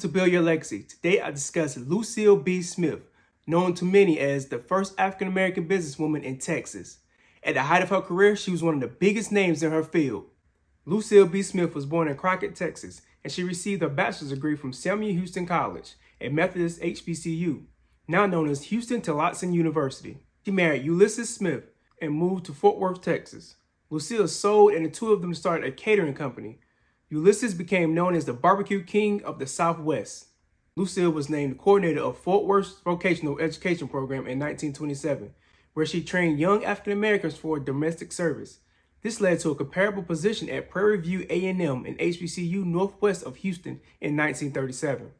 To build your legacy, today I discuss Lucille B. Smith, known to many as the first African-American businesswoman in Texas. At the height of her career, she was one of the biggest names in her field. Lucille B. Smith was born in Crockett, Texas, and she received her bachelor's degree from Samuel Houston College, a Methodist HBCU, now known as Houston Tillotson University. She married Ulysses Smith and moved to Fort Worth, Texas. Lucille sold, and the two of them started a catering company. Ulysses became known as the Barbecue King of the Southwest. Lucille was named coordinator of Fort Worth's vocational education program in 1927, where she trained young African Americans for domestic service. This led to a comparable position at Prairie View A&M and HBCU northwest of Houston in 1937.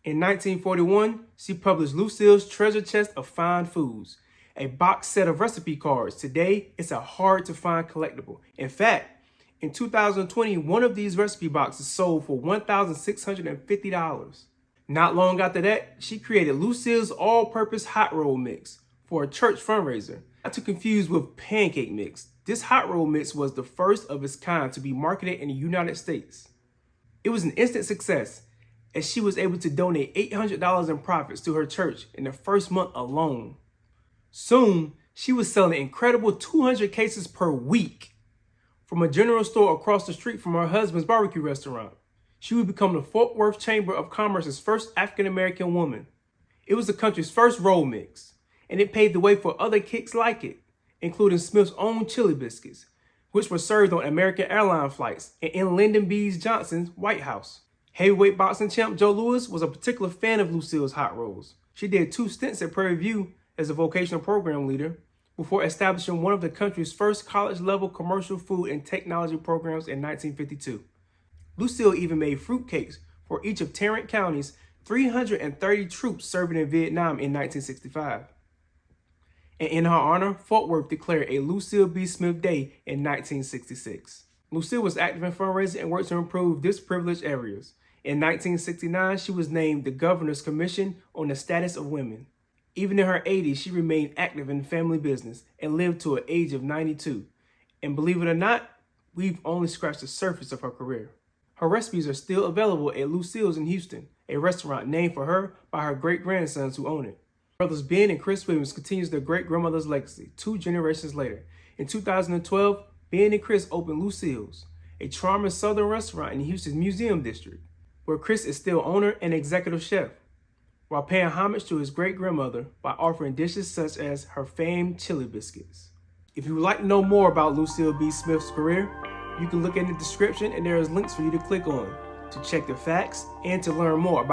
In 1941, she published Lucille's Treasure Chest of Fine Foods, a box set of recipe cards. Today, it's a hard-to-find collectible. In fact, in 2020, one of these recipe boxes sold for $1,650. Not long after that, she created Lucille's all-purpose hot roll mix for a church fundraiser. Not to confuse with pancake mix, this hot roll mix was the first of its kind to be marketed in the United States. It was an instant success, as she was able to donate $800 in profits to her church in the first month alone. Soon, she was selling an incredible 200 cases per week. From a general store across the street from her husband's barbecue restaurant, she would become the Fort Worth Chamber of Commerce's first African-American woman. It was the country's first roll mix, and it paved the way for other kicks like it, including Smith's own chili biscuits, which were served on American airline flights and in Lyndon B. Johnson's White House. Heavyweight boxing champ Joe Louis was a particular fan of Lucille's hot rolls. She did 2 stints at Prairie View as a vocational program leader, before establishing one of the country's first college-level commercial food and technology programs in 1952. Lucille even made fruitcakes for each of Tarrant County's 330 troops serving in Vietnam in 1965. And in her honor, Fort Worth declared a Lucille B. Smith Day in 1966. Lucille was active in fundraising and worked to improve disprivileged areas. In 1969, she was named the Governor's Commission on the Status of Women. Even in her 80s, she remained active in family business and lived to an age of 92. And believe it or not, we've only scratched the surface of her career. Her recipes are still available at Lucille's in Houston, a restaurant named for her by her great-grandsons who own it. Brothers Ben and Chris Williams continues their great-grandmother's legacy 2 generations later. In 2012, Ben and Chris opened Lucille's, a charming southern restaurant in Houston's Museum District, where Chris is still owner and executive chef, while paying homage to his great-grandmother by offering dishes such as her famed chili biscuits. If you would like to know more about Lucille B. Smith's career, you can look in the description and there is links for you to click on to check the facts and to learn more about